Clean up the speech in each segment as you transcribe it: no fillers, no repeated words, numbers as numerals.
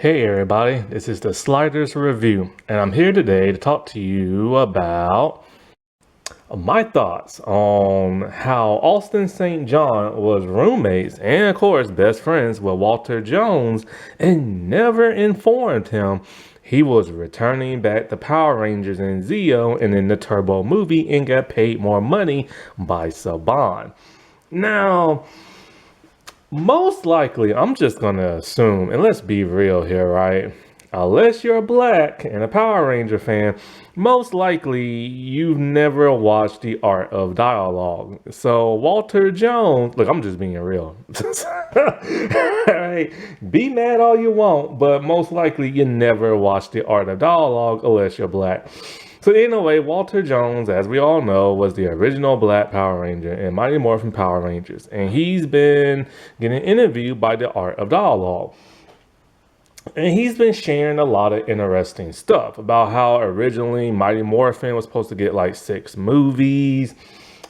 Hey everybody, this is the Sliders Review, and I'm here today to talk to you about my thoughts on how Austin St. John was roommates and, of course, best friends with Walter Jones and never informed him he was returning back to Power Rangers and Zeo and in the Turbo movie and got paid more money by Saban. Now, most likely, I'm just gonna assume, and let's be real here, right? Unless you're black and a Power Ranger fan, most likely you've never watched The Art of Dialogue. So Walter Jones, look, I'm just being real. Right? Be mad all you want, but most likely you never watched The Art of Dialogue unless you're black. So anyway, Walter Jones, as we all know, was the original Black Power Ranger in Mighty Morphin Power Rangers. And he's been getting interviewed by the Art of Dialogue. And he's been sharing a lot of interesting stuff about how originally Mighty Morphin was supposed to get like 6 movies,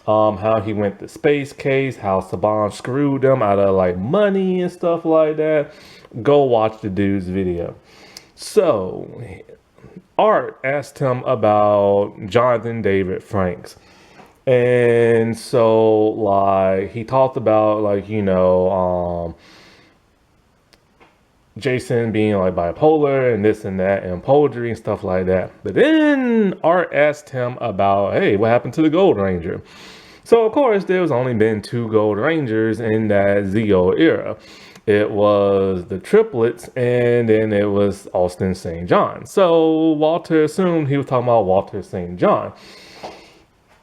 how he went to Space Case, how Saban screwed them out of like money and stuff like that. Go watch the dude's video. So Art asked him about Jonathan David Franks. And so like he talked about Jason being like bipolar and this and that and poetry and stuff like that. But then Art asked him about, hey, what happened to the Gold Ranger? So of course there's only been 2 Gold Rangers in that Zeo era. It was the triplets, and then it was Austin St. John. So Walter assumed he was talking about Walter St. John.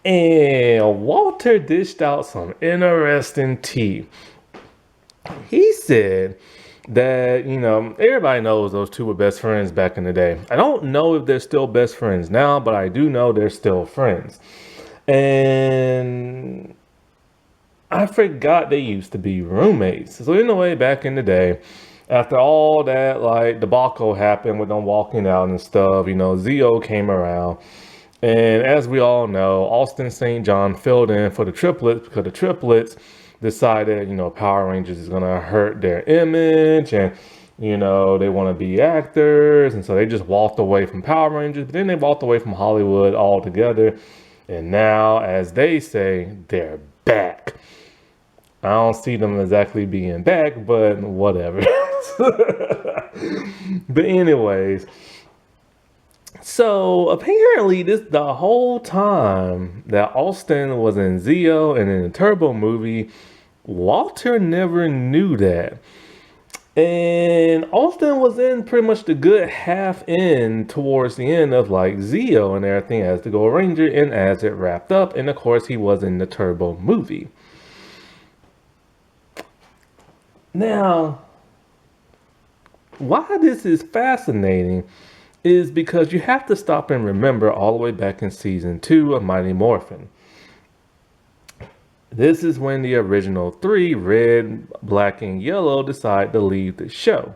And Walter dished out some interesting tea. He said that, everybody knows those 2 were best friends back in the day. I don't know if they're still best friends now, but I do know they're still friends. And I forgot they used to be roommates. So anyway, back in the day, after all that like debacle happened with them walking out and stuff, Zeo came around. And as we all know, Austin St. John filled in for the triplets because the triplets decided, Power Rangers is gonna hurt their image and they want to be actors, and so they just walked away from Power Rangers, but then they walked away from Hollywood altogether. And now, as they say, they're back. I don't see them exactly being back, but whatever. But anyways, so apparently the whole time that Austin was in Zeo and in the Turbo movie, Walter never knew that. And Austin was in pretty much the good half in towards the end of like Zeo and everything as the Gold Ranger and as it wrapped up. And of course he was in the Turbo movie. Now, why this is fascinating is because you have to stop and remember all the way back in season 2 of Mighty Morphin. This is when the original 3, Red, Black, and Yellow, decide to leave the show.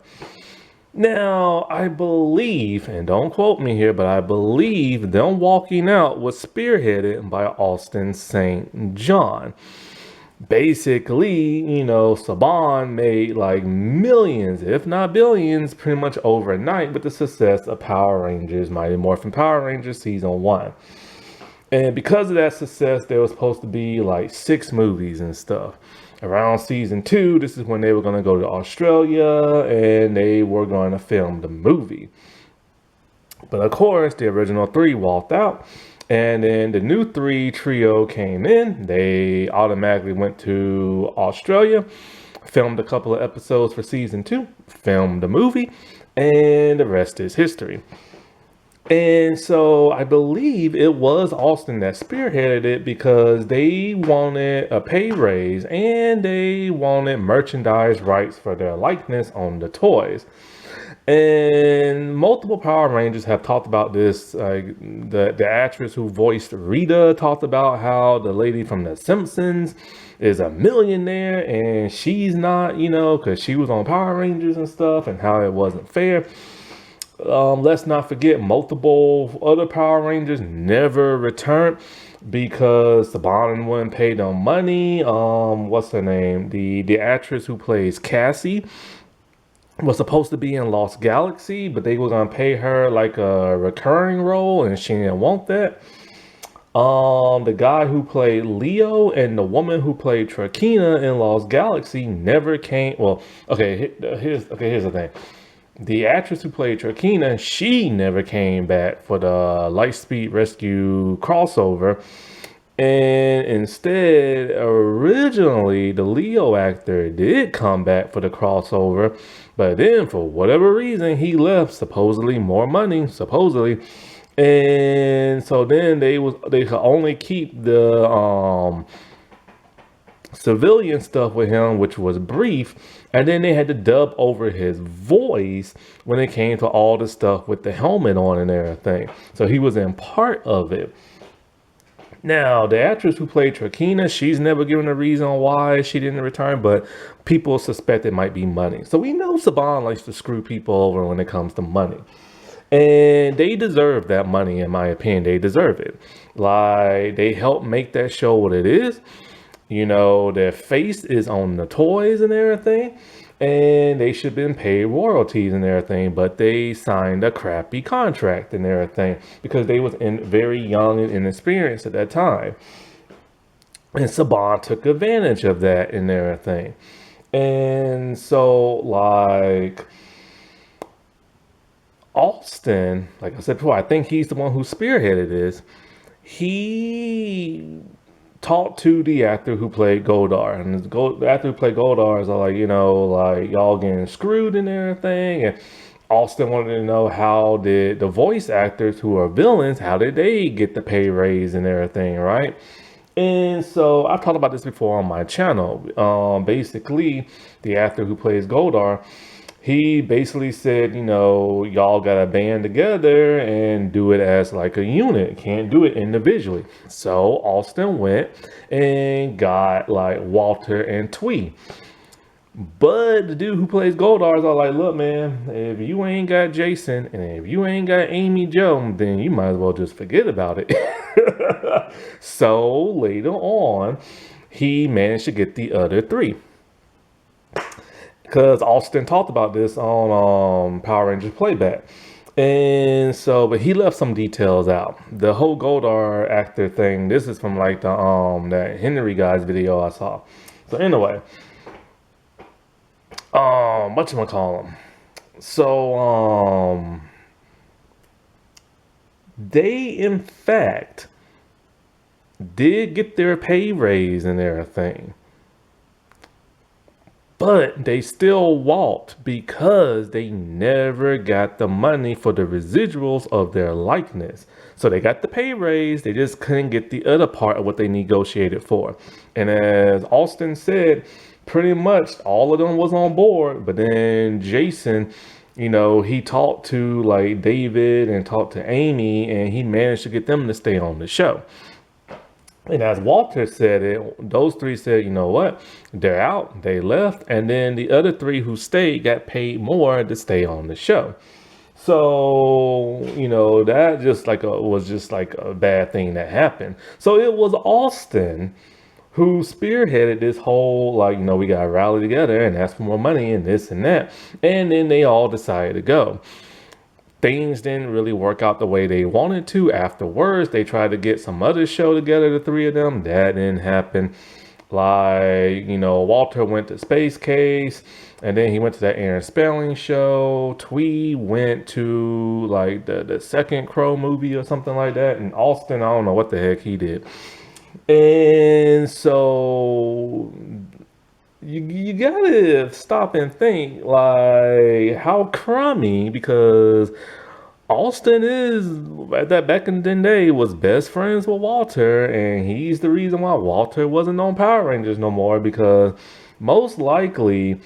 Now, I believe, and don't quote me here, but I believe them walking out was spearheaded by Austin St. John. Basically, Saban made like millions, if not billions, pretty much overnight with the success of Power Rangers, Mighty Morphin Power Rangers Season 1. And because of that success, there was supposed to be like 6 movies and stuff. Around Season 2, this is when they were going to go to Australia and they were going to film the movie. But of course, the original 3 walked out. And then the new 3 trio came in. They automatically went to Australia, filmed a couple of episodes for Season 2, filmed the movie, and the rest is history. And so I believe it was Austin that spearheaded it because they wanted a pay raise and they wanted merchandise rights for their likeness on the toys. And multiple Power Rangers have talked about this. Like the actress who voiced Rita talked about how the lady from The Simpsons is a millionaire and she's not, because she was on Power Rangers and stuff, and how it wasn't fair. Let's not forget multiple other Power Rangers never returned because Saban wouldn't pay them money. What's her name? The actress who plays Cassie was supposed to be in Lost Galaxy, but they were gonna pay her like a recurring role, and she didn't want that. The guy who played Leo and the woman who played Trakina in Lost Galaxy never came. Well, here's the thing. The actress who played Trakina, she never came back for the Lightspeed Rescue crossover. And instead, originally, the Leo actor did come back for the crossover, but then for whatever reason, he left. Supposedly more money, supposedly, and so then they could only keep the civilian stuff with him, which was brief, and then they had to dub over his voice when it came to all the stuff with the helmet on and everything. So he was in part of it. Now, the actress who played Trakina, she's never given a reason why she didn't return, but people suspect it might be money. So we know Saban likes to screw people over when it comes to money. And they deserve that money, in my opinion. They deserve it. Like, they helped make that show what it is. You know, their face is on the toys and everything. And they should have been paid royalties and everything, but they signed a crappy contract and everything because they was very young and inexperienced at that time. And Saban took advantage of that and everything. And so, like, Austin, like I said before, I think he's the one who spearheaded this. He talked to the actor who played Goldar, and the actor who played Goldar is like, you know, like, y'all getting screwed and everything. And Austin wanted to know, how did the voice actors who are villains, how did they get the pay raise and everything, right? And so I've talked about this before on my channel. Basically, the actor who plays Goldar, he basically said, you know, y'all got to band together and do it as like a unit. Can't do it individually. So Austin went and got like Walter and Twee. But the dude who plays Goldar is all like, look, man, if you ain't got Jason and if you ain't got Amy Jo, then you might as well just forget about it. So later on, he managed to get the other three. Because Austin talked about this on Power Rangers Playback. And so, but he left some details out. The whole Goldar actor thing, this is from like the that Henry guy's video I saw. So anyway, whatchamacallit? So they in fact did get their pay raise and everything. But they still walked because they never got the money for the residuals of their likeness. So they got the pay raise, they just couldn't get the other part of what they negotiated for. And as Austin said, pretty much all of them was on board. But then Jason, you know, he talked to like David and talked to Amy, and he managed to get them to stay on the show. And as Walter said it, those three said, you know what, they're out, they left. And then the other three who stayed got paid more to stay on the show. So, you know, that just like was just like a bad thing that happened. So it was Austin who spearheaded this whole, like, you know, we got to rally together and ask for more money and this and that. And then they all decided to go. Things didn't really work out the way they wanted to. Afterwards, they tried to get some other show together, the three of them. That didn't happen. Like, you know, Walter went to Space Case, and then he went to that Aaron Spelling show. Twee went to, like, the second Crow movie or something like that. And Austin, I don't know what the heck he did. And so you gotta stop and think, like, how crummy, because Austin is, at that back in the day, was best friends with Walter, and he's the reason why Walter wasn't on Power Rangers no more, because most likely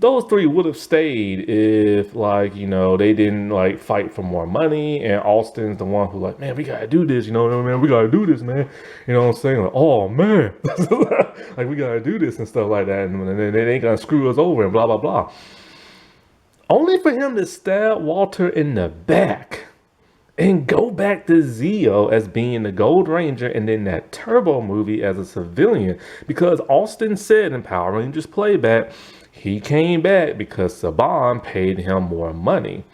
those three would have stayed if, like, you know, they didn't like fight for more money. And Austin's the one who like, man, we gotta do this, you know, man, we gotta do this, man. You know what I'm saying? Like, oh man, like, we gotta do this and stuff like that, and they ain't gonna screw us over and blah blah blah. Only for him to stab Walter in the back and go back to Zeo as being the Gold Ranger and then that Turbo movie as a civilian. Because Austin said in Power Rangers Playback, he came back because Saban paid him more money.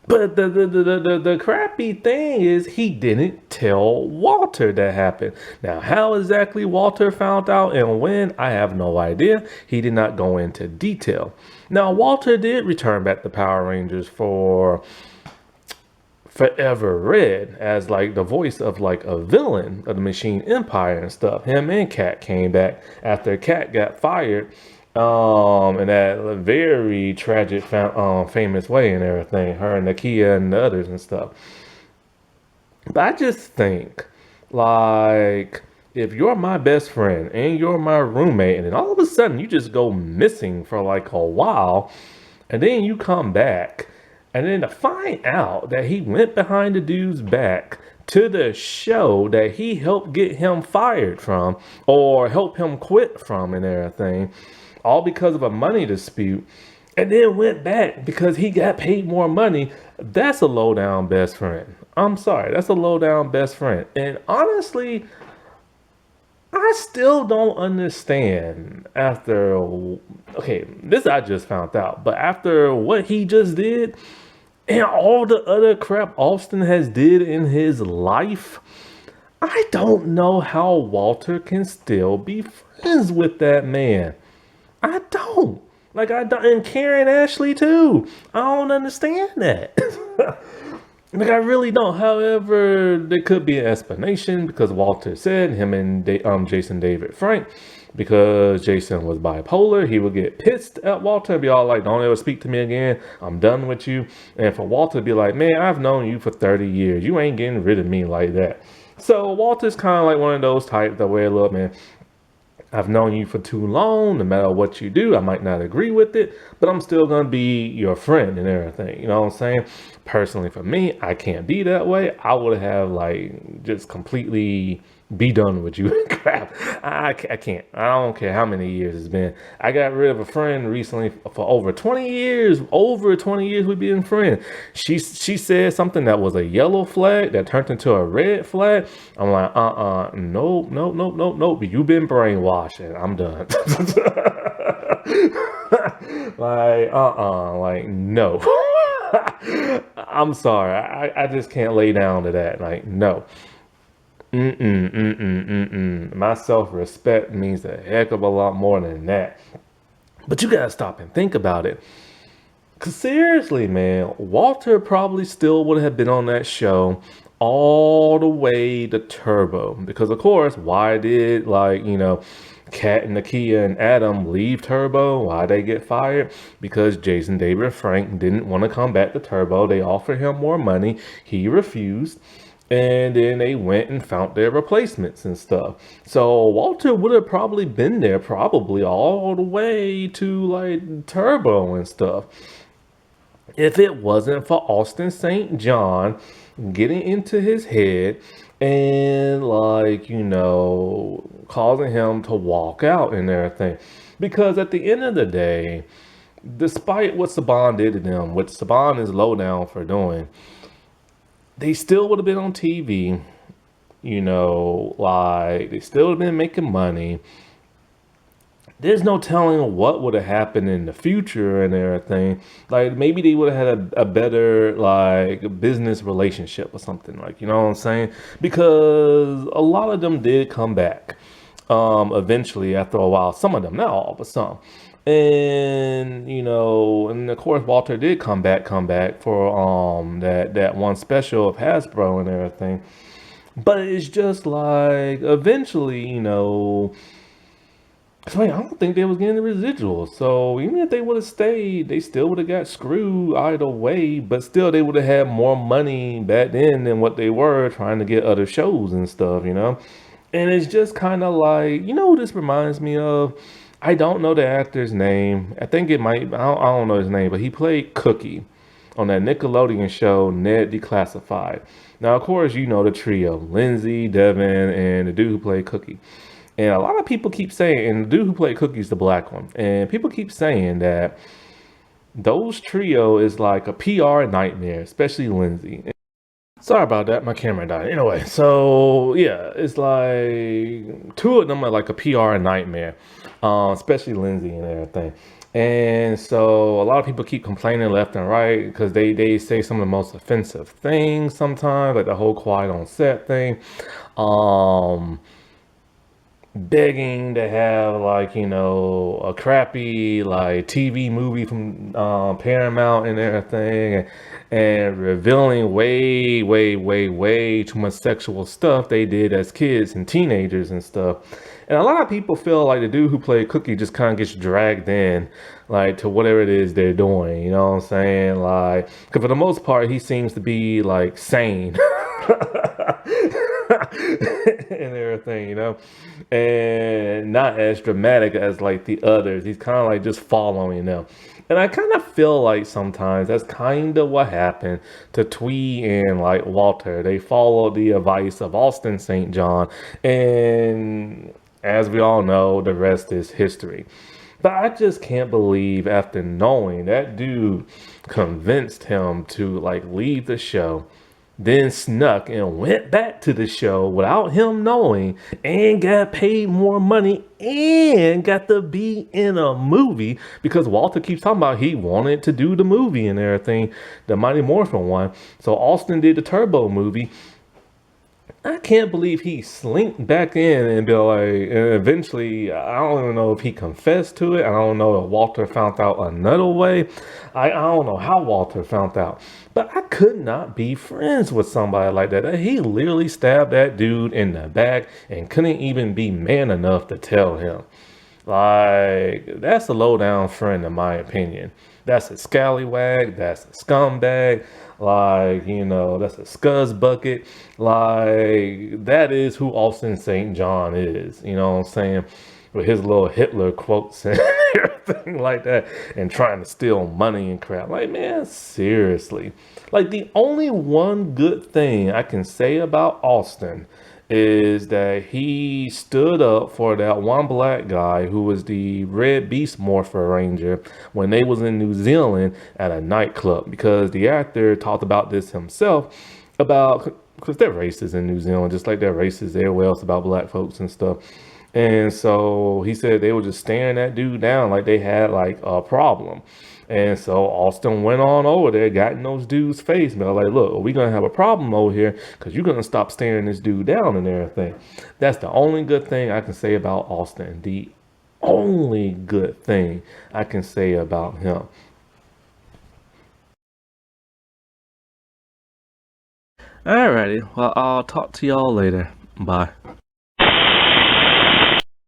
But the crappy thing is he didn't tell Walter that happened. Now, how exactly Walter found out and when, I have no idea. He did not go into detail. Now, Walter did return back to Power Rangers for Forever Red as like the voice of like a villain of the Machine Empire and stuff. Him and Kat came back after Kat got fired in that very tragic famous way and everything, her and Nakia and the others and stuff. But I just think, like, if you're my best friend and you're my roommate, and then all of a sudden you just go missing for like a while, and then you come back, and then to find out that he went behind the dude's back to the show that he helped get him fired from or help him quit from and everything, all because of a money dispute, and then went back because he got paid more money, that's a low down best friend. I'm sorry, that's a low down best friend. And honestly, I still don't understand after, okay, this I just found out, but after what he just did and all the other crap Austin has did in his life, I don't know how Walter can still be friends with that man. I don't. Like, I don't. And Karen Ashley, too. I don't understand that. Like, I really don't. However, there could be an explanation because Walter said him and Jason David Frank, because Jason was bipolar, he would get pissed at Walter and be all like, don't ever speak to me again. I'm done with you. And for Walter to be like, man, I've known you for 30 years. You ain't getting rid of me like that. So Walter's kind of like one of those types that way, look, man, I've known you for too long. No matter what you do, I might not agree with it, but I'm still going to be your friend and everything. You know what I'm saying? Personally, for me, I can't be that way. I would have like just completely be done with you. Crap. I can't. I don't care how many years it's been. I got rid of a friend recently for over 20 years. Over 20 years we've been friends. She said something that was a yellow flag that turned into a red flag. I'm like, nope. You've been brainwashed and I'm done. Like, no. I'm sorry. I just can't lay down to that. Like, no. My self-respect means a heck of a lot more than that. But you gotta stop and think about it. Cause seriously, man, Walter probably still would have been on that show all the way to Turbo. Because of course, why did Kat and Nakia and Adam leave Turbo? Why they get fired? Because Jason David Frank didn't want to come back to Turbo. They offered him more money. He refused. And then they went and found their replacements and stuff. So Walter would have probably been there probably all the way to like Turbo and stuff, if it wasn't for Austin St. John getting into his head and causing him to walk out and everything. Because at the end of the day, despite what Saban did to them, what Saban is low down for doing, they still would have been on TV, they still would have been making money. There's no telling what would have happened in the future and everything. Like, maybe they would have had a better, business relationship or something, you know what I'm saying? Because a lot of them did come back, eventually after a while. Some of them, not all, but some. And and of course Walter did come back for that one special of Hasbro and everything. But it's just like eventually, I don't think they was getting the residuals. So even if they would have stayed, they still would have got screwed either way. But still, they would have had more money back then than what they were trying to get other shows and stuff, And it's just kind of like, what this reminds me of? I don't know the actor's name. I think it might, I don't know his name, but he played Cookie on that Nickelodeon show, Ned Declassified. Now, of course, the trio, Lindsay, Devin, and the dude who played Cookie. And a lot of people keep saying, and the dude who played Cookie is the black one. And people keep saying that Those trio is like a PR nightmare, especially Lindsay. Sorry about that, my camera died. Anyway, so yeah, it's like two of them are like a PR nightmare, especially Lindsay and everything. And so a lot of people keep complaining left and right because they say some of the most offensive things sometimes, like the whole quiet on set thing. Um, Begging to have like a crappy like TV movie from Paramount and everything, and revealing way too much sexual stuff they did as kids and teenagers and stuff. And a lot of people feel like the dude who played Cookie just kind of gets dragged in, like to whatever it is they're doing. You know what I'm saying? Like, because for the most part, he seems to be like sane. And everything, and not as dramatic as like the others. He's kind of like just following them. And I kind of feel like sometimes that's kind of what happened to Twee and like Walter. They followed the advice of Austin St. John, and as we all know, the rest is history. But I just can't believe after knowing that dude convinced him to like leave the show, then snuck and went back to the show without him knowing and got paid more money and got to be in a movie because Walter keeps talking about he wanted to do the movie and everything, the Mighty Morphin one. So Austin did the Turbo movie. I can't believe he slinked back in and be like, and eventually, I don't even know if he confessed to it. I don't know if Walter found out another way. I don't know how Walter found out. But I could not be friends with somebody like that. He literally stabbed that dude in the back and couldn't even be man enough to tell him. Like, that's a low down friend, in my opinion. That's a scallywag. That's a scumbag. Like, that's a scuzz bucket. Like, that is who Austin St. John is. You know what I'm saying? With his little Hitler quotes and everything like that, and trying to steal money and crap. Like, man, seriously. Like, the only one good thing I can say about Austin is that he stood up for that one black guy who was the Red Beast Morpher Ranger when they was in New Zealand at a nightclub, because the actor talked about this himself, about because they're racist in New Zealand just like they're racist everywhere else about black folks and stuff. And so he said they were just staring that dude down like they had like a problem. And so Austin went on over there, got in those dudes' face, and like, look, we're going to have a problem over here because you're going to stop staring this dude down and everything. That's the only good thing I can say about Austin. The only good thing I can say about him. Alrighty, well, I'll talk to y'all later. Bye.